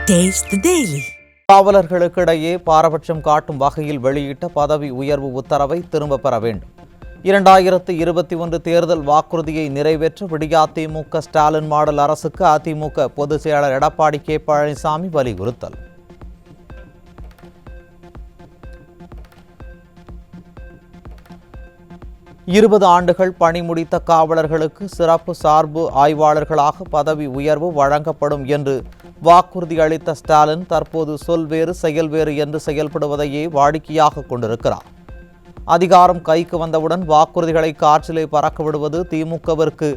Taste the Daily. காவலர்களுக்கிடையே பாரபட்சம் காட்டும் வகையில் வெளியிட்ட பதவி உயர்வு உத்தரவை திரும்ப பெற வேண்டும். 2021 தேர்தல் வாக்குறுதியை நிறைவேற்ற விடியாதிமுக ஸ்டாலின் மாடல் அரசுக்கு அதிமுக பொதுச் செயலாளர் எடப்பாடி கே பழனிசாமி வலியுறுத்தல். இருபது ஆண்டுகள் பணி முடித்த காவலர்களுக்கு சிறப்பு சார்பு ஆய்வாளர்களாக பதவி உயர்வு வழங்கப்படும் என்று வாக்குறுதி அளித்த ஸ்டாலின் தற்போது சொல் வேறு செயல் வேறு என்று செயல்படுவதையே வாடிக்கையாக கொண்டிருக்கிறார். அதிகாரம் கைக்கு வந்தவுடன் வாக்குறுதிகளை காற்றிலே பறக்க விடுவது திமுகவிற்கு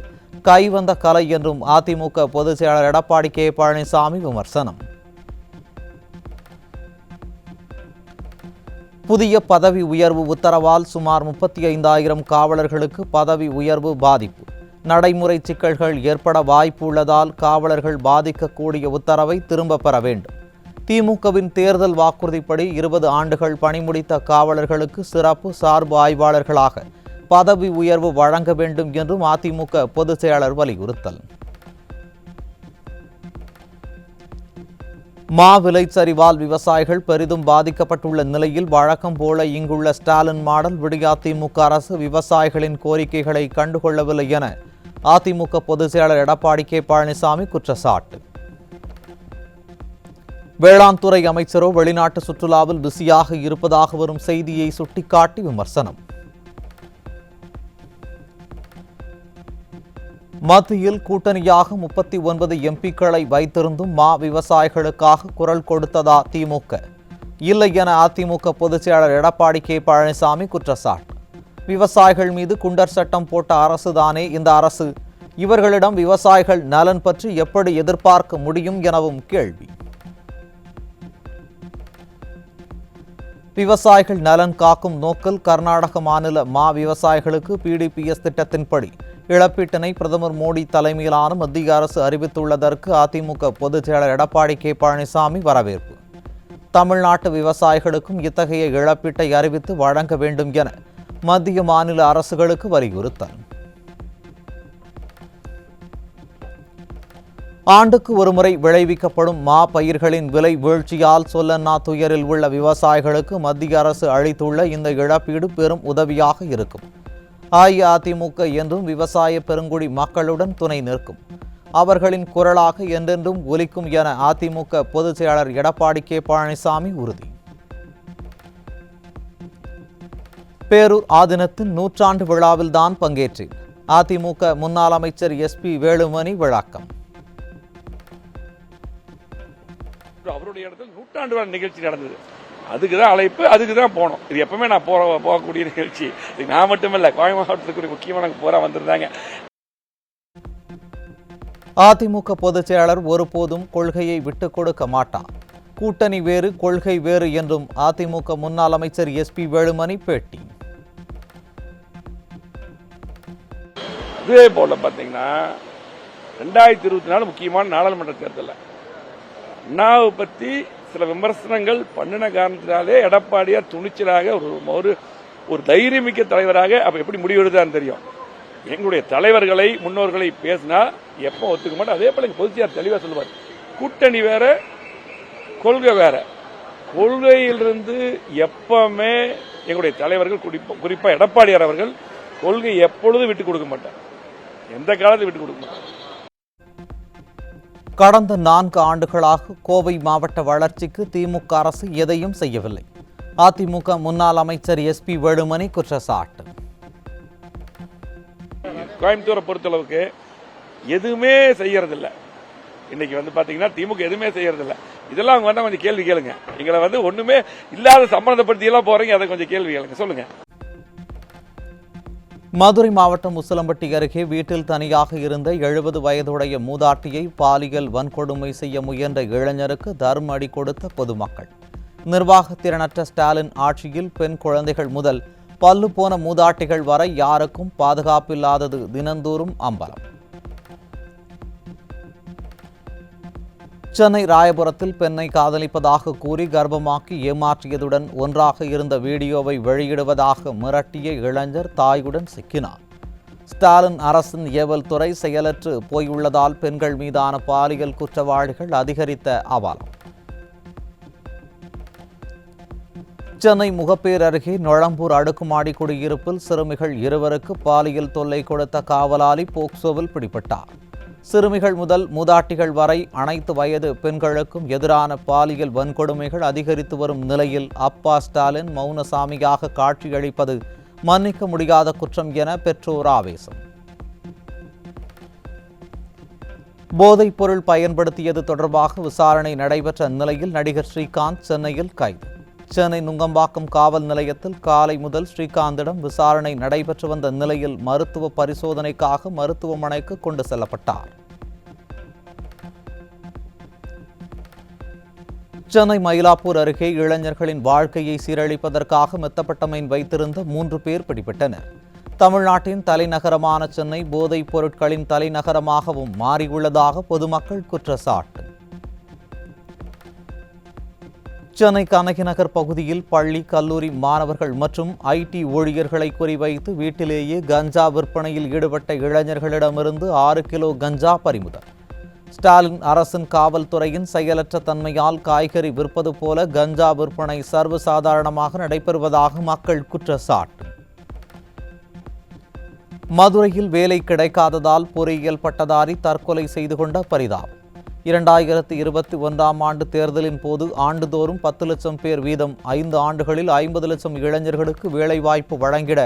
கைவந்த கலை என்றும் அதிமுக பொதுச் செயலாளர் எடப்பாடி கே பழனிசாமி விமர்சனம். புதிய பதவி உயர்வு உத்தரவால் சுமார் 35,000 காவலர்களுக்கு பதவி உயர்வு பாதிப்பு. நடைமுறை சிக்கல்கள் ஏற்பட வாய்ப்பு உள்ளதால் காவலர்கள் பாதிக்கக்கூடிய உத்தரவை திரும்ப பெற வேண்டும். திமுகவின் தேர்தல் வாக்குறுதிப்படி 20 ஆண்டுகள் பணிமுடித்த காவலர்களுக்கு சிறப்பு சார்பு ஆய்வாளர்களாக பதவி உயர்வு வழங்க வேண்டும் என்றும் அதிமுக பொதுச் செயலாளர் வலியுறுத்தல். விலை சரிவால் விவசாயிகள் பெரிதும் பாதிக்கப்பட்டுள்ள நிலையில் வழக்கம் போல இங்குள்ள ஸ்டாலின் மாடல் விடியாதிமுக அரசு விவசாயிகளின் கோரிக்கைகளை கண்டுகொள்ளவில்லை என அதிமுக பொதுச் செயலாளர் எடப்பாடி கே பழனிசாமி குற்றச்சாட்டு. வேளாண் துறை அமைச்சரோ வெளிநாட்டு சுற்றுலாவில் பிஸியாக இருப்பதாக வரும் செய்தியை சுட்டிக்காட்டி விமர்சனம். மத்தியில் கூட்டணியாக 39 எம்பிக்களை வைத்திருந்தும் விவசாயிகளுக்காக குரல் கொடுத்ததா திமுக? இல்லை என அதிமுக பொதுச் செயலாளர் எடப்பாடி கே பழனிசாமி குற்றச்சாட்டு. விவசாயிகள் மீது குண்டர் சட்டம் போட்ட அரசுதானே இந்த அரசு. இவர்களிடம் விவசாயிகள் நலன் பற்றி எப்படி எதிர்பார்க்க முடியும் எனவும் கேள்வி. விவசாயிகள் நலன் காக்கும் நோக்கில் கர்நாடக மாநில விவசாயிகளுக்கு பிடிபிஎஸ் திட்டத்தின்படி இழப்பீட்டினை பிரதமர் மோடி தலைமையிலான மத்திய அரசு அறிவித்துள்ளதற்கு அதிமுக பொதுச் செயலாளர் எடப்பாடி கே பழனிசாமி வரவேற்பு. தமிழ்நாட்டு விவசாயிகளுக்கும் இத்தகைய இழப்பீட்டை அறிவித்து வழங்க வேண்டும் என மத்திய மாநில அரசுகளுக்கு வலியுறுத்தல். ஆண்டுக்கு ஒருமுறை விளைவிக்கப்படும் பயிர்களின் விலை வீழ்ச்சியால் சொல்லன்னா துயரில் உள்ள விவசாயிகளுக்கு மத்திய அரசு அளித்துள்ள இந்த இழப்பீடு பெரும் உதவியாக இருக்கும். அஇஅதிமுக என்றும் விவசாய பெருங்குடி மக்களுடன் துணை நிற்கும். அவர்களின் குரலாக என்றென்றும் ஒலிக்கும் என அதிமுக பொதுச் செயலாளர் எடப்பாடி கே பழனிசாமி உறுதி. பேரூர் ஆதீனத்தின் 100ஆண்டு விழாவில் தான் பங்கேற்றேன். அதிமுக முன்னாள் அமைச்சர் SP வேலுமணி விளக்கம். அவருடைய இடத்துல 100ஆண்டு விழா நிகழ்ச்சி நடந்தது. அதுக்கு தான் அழைப்பு, அதுக்கு தான் போனோம். இது எப்பவுமே நான் போகக்கூடிய நிகழ்ச்சி. நான் மட்டுமில்ல, கோவை மாவட்டத்துக்கு முக்கியமான போரா வந்திருந்தாங்க. அதிமுக பொதுச் செயலாளர் ஒருபோதும் கொள்கையை விட்டுக் கொடுக்க மாட்டார். கூட்டணி வேறு கொள்கை வேறு என்றும் அதிமுக முன்னாள் அமைச்சர் SP வேலுமணி பேட்டி. அதே போல பாத்தீங்கன்னா 2024 முக்கியமான நாடாளுமன்ற தேர்தல் அண்ணாவை பத்தி சில விமர்சனங்கள் பண்ணின காரணத்தினாலே எடப்பாடியார் துணிச்சலாக ஒரு தைரியமிக்க தலைவராக அப்ப எப்படி முடிவெடுத்தான்னு தெரியும். எங்களுடைய தலைவர்களை முன்னோர்களை பேசினா எப்ப ஒத்துக்க மாட்டோம். அதே போல பொதுச்செயலாளர் தெளிவா சொல்லுவார், கூட்டணி வேற கொள்கை வேற. கொள்கையிலிருந்து எப்பவுமே எங்களுடைய தலைவர்கள் குறிப்பா எடப்பாடியார் அவர்கள் கொள்கை எப்பொழுதும் விட்டுக் கொடுக்க மாட்டார், எந்த காலத்தில் விட்டுக் கொடுக்க மாட்டார். கடந்த 4 ஆண்டுகளாக கோவை மாவட்ட வளர்ச்சிக்கு திமுக அரசு எதையும் செய்யவில்லை. அதிமுக முன்னாள் அமைச்சர் SP வேலுமணி குற்றச்சாட்டு. கோயம்புத்தூரை பொறுத்தளவுக்கு எதுவுமே செய்யறதில்ல. இன்னைக்கு பாத்தீங்கன்னா திமுக எதுவுமே செய்யறதில்ல. இதெல்லாம் அவங்க வந்தா கொஞ்சம் கேள்வி கேளுங்க. எங்களை ஒண்ணுமே இல்லாத சம்பந்தப்படுத்தி எல்லாம் போறீங்க, அதை கொஞ்சம் கேள்வி கேளுங்க, சொல்லுங்க. மதுரை மாவட்டம் உசிலம்பட்டி அருகே வீட்டில் தனியாக இருந்த 70 வயதுடைய மூதாட்டியை பாலியல் வன்கொடுமை செய்ய முயன்ற இளைஞருக்கு தர்ம அடி கொடுத்த பொதுமக்கள். நிர்வாக திறனற்ற ஸ்டாலின் ஆட்சியில் பெண் குழந்தைகள் முதல் பல்லு போன மூதாட்டிகள் வரை யாருக்கும் பாதுகாப்பில்லாதது தினந்தோறும் அம்பலம். சென்னை ராயபுரத்தில் பெண்ணை காதலிப்பதாக கூறி கர்ப்பமாக்கி ஏமாற்றியதுடன் ஒன்றாக இருந்த வீடியோவை வெளியிடுவதாக மிரட்டிய இளைஞர் தாயுடன் சிக்கினார். ஸ்டாலின் அரசின் ஏவல் துறை செயலற்று போயுள்ளதால் பெண்கள் மீதான பாலியல் குற்றவாளிகள் அதிகரித்த அவலம். சென்னை முகப்பேர் அருகே நொளம்பூர் அடுக்குமாடி குடியிருப்பில் சிறுமிகள் இருவருக்கு பாலியல் தொல்லை கொடுத்த காவலாளி போக்சோவில் பிடிபட்டார். சிறுமிகள் முதல் மூதாட்டிகள் வரை அனைத்து வயது பெண்களுக்கும் எதிரான பாலியல் வன்கொடுமைகள் அதிகரித்து வரும் நிலையில் அப்பா ஸ்டாலின் மௌனசாமியாக காட்சியளிப்பது மன்னிக்க முடியாத குற்றம் என பெற்றோர் ஆவேசம். போதைப் பொருள் பயன்படுத்தியது தொடர்பாக விசாரணை நடைபெற்ற நிலையில் நடிகர் ஸ்ரீகாந்த் சென்னையில் கைது. சென்னை நுங்கம்பாக்கம் காவல் நிலையத்தில் காலை முதல் ஸ்ரீகாந்திடம் விசாரணை நடைபெற்று வந்த நிலையில் மருத்துவ பரிசோதனைக்காக மருத்துவமனைக்கு கொண்டு செல்லப்பட்டார். சென்னை மயிலாப்பூர் அருகே இளைஞர்களின் வாழ்க்கையை சீரழிப்பதற்காக மெத்தப்பட்டமைன் வைத்திருந்த 3 பேர் பிடிபட்டனர். தமிழ்நாட்டின் தலைநகரமான சென்னை போதைப் பொருட்களின் தலைநகரமாகவும் மாறியுள்ளதாக பொதுமக்கள் குற்றச்சாட்டு. சென்னை கண்ணகி நகர் பகுதியில் பள்ளி கல்லூரி மாணவர்கள் மற்றும் ஐடி ஊழியர்களை குறிவைத்து வீட்டிலேயே கஞ்சா விற்பனையில் ஈடுபட்ட இளைஞர்களிடமிருந்து 6 கிலோ கஞ்சா பறிமுதல். ஸ்டாலின் அரசின் காவல்துறையின் செயலற்ற தன்மையால் காய்கறி விற்பது போல கஞ்சா விற்பனை சர்வசாதாரணமாக நடைபெறுவதாக மக்கள் குற்றச்சாட்டு. மதுரையில் வேலை கிடைக்காததால் பொறியியல் பட்டதாரி தற்கொலை செய்து கொண்ட பரிதாபம். 2021ஆம் ஆண்டு தேர்தலின் போது ஆண்டுதோறும் 10 லட்சம் பேர் வீதம் 5 ஆண்டுகளில் 50 லட்சம் இளைஞர்களுக்கு வேலைவாய்ப்பு வழங்கிட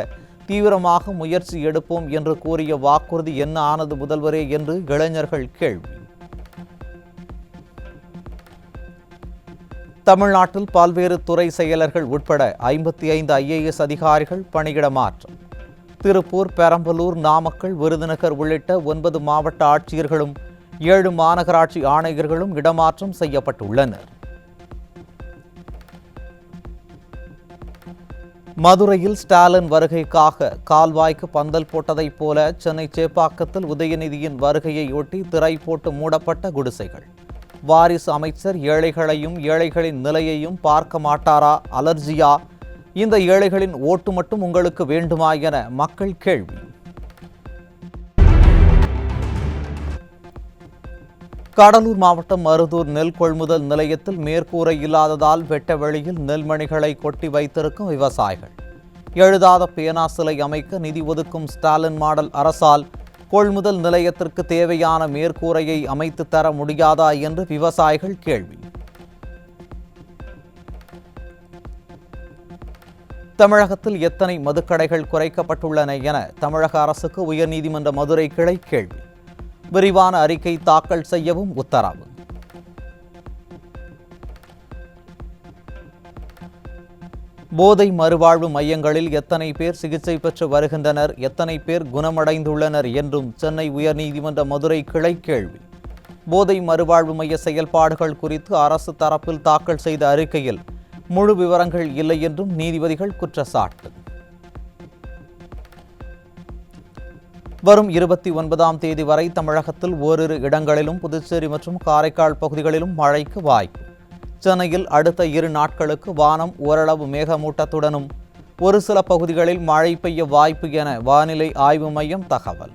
தீவிரமாக முயற்சி எடுப்போம் என்று கூறிய வாக்குறுதி என்ன ஆனது முதல்வரே என்று இளைஞர்கள் கேள்வி. தமிழ்நாட்டில் பல்வேறு துறை செயலர்கள் உட்பட 55 IAS அதிகாரிகள் பணியிட மாற்றம். திருப்பூர், பெரம்பலூர், நாமக்கல், விருதுநகர் உள்ளிட்ட 9 மாவட்ட ஆட்சியர்களும் 7 மாநகராட்சி ஆணையர்களும் இடமாற்றம் செய்யப்பட்டுள்ளனர். மதுரையில் ஸ்டாலின் வருகைக்காக கால்வாய்க்கு பந்தல் போட்டதைப் போல சென்னை சேப்பாக்கத்தில் உதயநிதியின் வருகையையொட்டி திரை போட்டு மூடப்பட்ட குடிசைகள். வாரிசு அமைச்சர் ஏழைகளையும் ஏழைகளின் நிலையையும் பார்க்க மாட்டாரா? அலர்ஜியா? இந்த ஏழைகளின் ஓட்டு மட்டும் உங்களுக்கு வேண்டுமா என மக்கள் கேள்வி. கடலூர் மாவட்டம் மருதூர் நெல் கொள்முதல் நிலையத்தில் மேற்கூரை இல்லாததால் வெட்ட வெளியில் நெல்மணிகளை கொட்டி வைத்திருக்கும் விவசாயிகள். எழுதாத பேனா சிலை அமைக்க நிதி ஒதுக்கும் ஸ்டாலின் மாடல் அரசால் கொள்முதல் நிலையத்திற்கு தேவையான மேற்கூரையை அமைத்து தர முடியாதா என்று விவசாயிகள் கேள்வி. தமிழகத்தில் எத்தனை மதுக்கடைகள் குறைக்கப்பட்டுள்ளன என தமிழக அரசுக்கு உயர்நீதிமன்ற மதுரை கிளை கேள்வி. விரிவான அறிக்கை தாக்கல் செய்யவும் உத்தரவு. போதை மறுவாழ்வு மையங்களில் எத்தனை பேர் சிகிச்சை பெற்று வருகின்றனர், எத்தனை பேர் குணமடைந்துள்ளனர் என்றும் சென்னை உயர்நீதிமன்ற மதுரை கிளை கேள்வி. போதை மறுவாழ்வு மைய செயல்பாடுகள் குறித்து அரசு தரப்பில் தாக்கல் செய்த அறிக்கையில் முழு விவரங்கள் இல்லை என்றும் நீதிபதிகள் குற்றச்சாட்டு. வரும் 29ஆம் தேதி வரை தமிழகத்தில் ஓரிரு இடங்களிலும் புதுச்சேரி மற்றும் காரைக்கால் பகுதிகளிலும் மழைக்கு வாய்ப்பு. சென்னையில் அடுத்த 2 நாட்களுக்கு வானம் ஓரளவு மேகமூட்டத்துடனும் ஒரு சில பகுதிகளில் மழை பெய்ய வாய்ப்பு என வானிலை ஆய்வு மையம் தகவல்.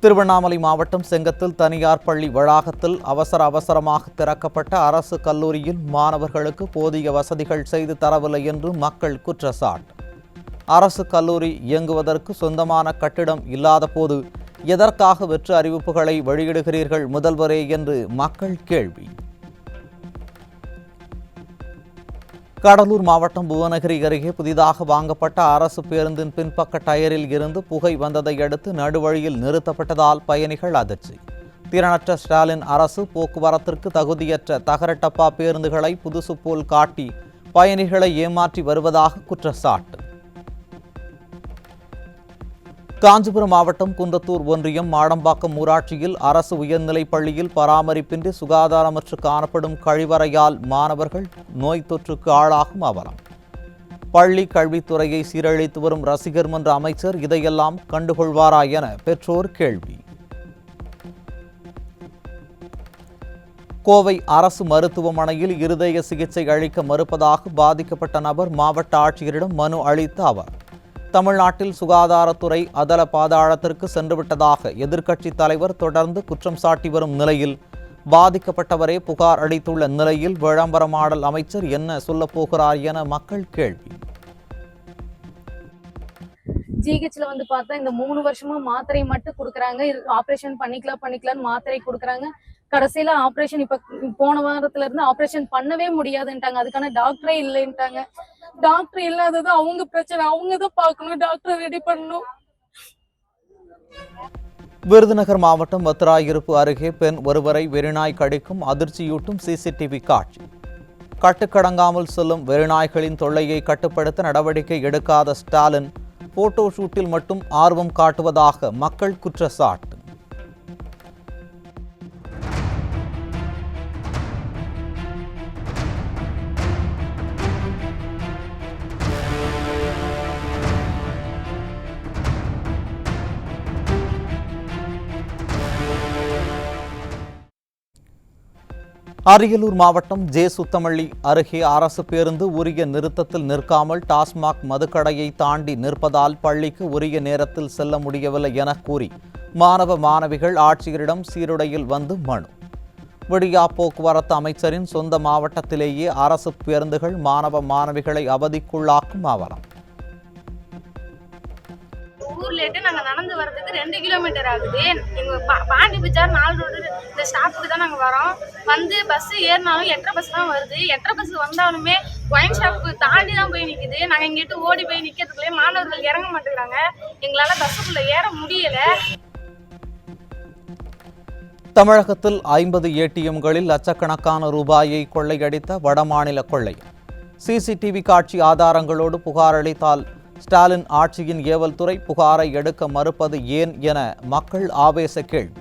திருவண்ணாமலை மாவட்டம் செங்கத்தில் தனியார் பள்ளி வளாகத்தில் அவசரமாக திறக்கப்பட்ட அரசு கல்லூரியில் மாணவர்களுக்கு போதிய வசதிகள் செய்து தரவில்லை என்று மக்கள் குற்றச்சாட்டு. அரசு கல்லூரி இயங்குவதற்கு சொந்தமான கட்டிடம் இல்லாத போது எதற்காக வெற்று அறிவிப்புகளை வெளியிடுகிறீர்கள் முதல்வரே என்று மக்கள் கேள்வி. கடலூர் மாவட்டம் புவனகிரி அருகே புதிதாக வாங்கப்பட்ட அரசு பேருந்தின் பின்பக்க டயரில் இருந்து புகை வந்ததை அடுத்து நடுவழியில் நிறுத்தப்பட்டதால் பயணிகள் அதிர்ச்சி. திறனற்ற ஸ்டாலின் அரசு போக்குவரத்திற்கு தகுதியற்ற தகர டப்பா பேருந்துகளை புதுசு போல் காட்டி பயணிகளை ஏமாற்றி வருவதாக குற்றச்சாட்டு. காஞ்சிபுரம் மாவட்டம் குன்றத்தூர் ஒன்றியம் மாடம்பாக்கம் ஊராட்சியில் அரசு உயர்நிலைப் பள்ளியில் பராமரிப்பின்றி சுகாதாரமற்று காணப்படும் கழிவறையால் மாணவர்கள் நோய் தொற்றுக்கு ஆளாகும் அவலம். பள்ளி கல்வித்துறையை சீரழித்து வரும் ரசிகர் மன்ற அமைச்சர் இதையெல்லாம் கண்டுகொள்வாரா என பெற்றோர் கேள்வி. கோவை அரசு மருத்துவமனையில் இருதய சிகிச்சை அளிக்க மறுப்பதாக பாதிக்கப்பட்ட நபர் மாவட்ட ஆட்சியரிடம் மனு அளித்த அவர் தமிழ்நாட்டில் சுகாதாரத்துறை அதல பாதாளத்திற்கு சென்றுவிட்டதாக எதிர்க்கட்சித் தலைவர் தொடர்ந்து குற்றம் சாட்டி வரும் நிலையில் பாதிக்கப்பட்டவரே புகார் அளித்துள்ள நிலையில் விளம்பரமாடல் அமைச்சர் என்ன சொல்லப் போகிறார் என மக்கள் கேள்வி. ஜிஹெச்ல வந்து பார்த்தா இந்த 3 வருஷமா மாத்திரை மட்டும் கொடுக்குறாங்க. ஆபரேஷன் பண்ணிக்கலாம்னு மாத்திரை கொடுக்குறாங்க. கடைசியில ஆபரேஷன் இப்ப போன வாரத்துல இருந்து ஆபரேஷன் பண்ணவே முடியாதுன்ட்டாங்க. அதுக்கான டாக்டரே இல்லைன்ட்டாங்க. டாக்டர் இல்லாதது அவங்க பிரச்சனை, அவங்க தான் பார்க்கணும், டாக்டர் ரெடி பண்ணணும். விருதுநகர் மாவட்டம் வத்திராயிருப்பு அருகே பெண் ஒருவரை வெறிநாய் கடிக்கும் அதிர்ச்சியூட்டும் சிசிடிவி காட்சி. கட்டுக்கடங்காமல் செல்லும் வெறிநாய்களின் தொல்லையை கட்டுப்படுத்த நடவடிக்கை எடுக்காத ஸ்டாலின் போட்டோ ஷூட்டில் மட்டும் ஆர்வம் காட்டுவதாக மக்கள் குற்றச்சாட்டு. அரியலூர் மாவட்டம் ஜே சுத்தமல்லி அருகே அரசு பேருந்து உரிய நிறுத்தத்தில் நிற்காமல் டாஸ்மாக் மதுக்கடையை தாண்டி நிற்பதால் பள்ளிக்கு உரிய நேரத்தில் செல்ல முடியவில்லை என கூறி மாணவ மாணவிகள் ஆட்சியரிடம் சீருடையில் வந்து மனு. விடியா போக்குவரத்து அமைச்சரின் சொந்த மாவட்டத்திலேயே அரசு பேருந்துகள் மாணவ மாணவிகளை அவதிக்குள்ளாக்கும் அவலம். ஊர்லேட்டு நாங்கள் நடந்து வர்றதுக்கு 2 கிலோமீட்டர் ஆகுது. எங்கள் பாண்டி பஜார் 4 ரோடு இந்த ஸ்டாப்புக்கு தான் நாங்கள் வரோம். வந்து பஸ்ஸு ஏறினாலும் 8:30 பஸ் தான் வருது. 8:30 பஸ் வந்தாலுமே ஒயின் ஷாப்பு தாண்டி தான் போய் நிற்குது. நாங்கள் இங்கிட்டு ஓடி போய் நிற்கிறதுக்குள்ளே மாணவர்கள் இறங்க மாட்டேங்கிறாங்க. எங்களால் பஸ்ஸுக்குள்ளே ஏற முடியலை. தமிழகத்தில் 50 ஏடிஎம்களில் லட்சக்கணக்கான ரூபாயை கொள்ளையடித்த வடமாநில கொள்ளை. சிசிடிவி காட்சி ஆதாரங்களோடு புகார் அளித்தால் ஸ்டாலின் ஆட்சியின் ஏவல் துறை புகாரை எடுக்க மறுப்பது ஏன் என மக்கள் ஆவேச கேள்வி.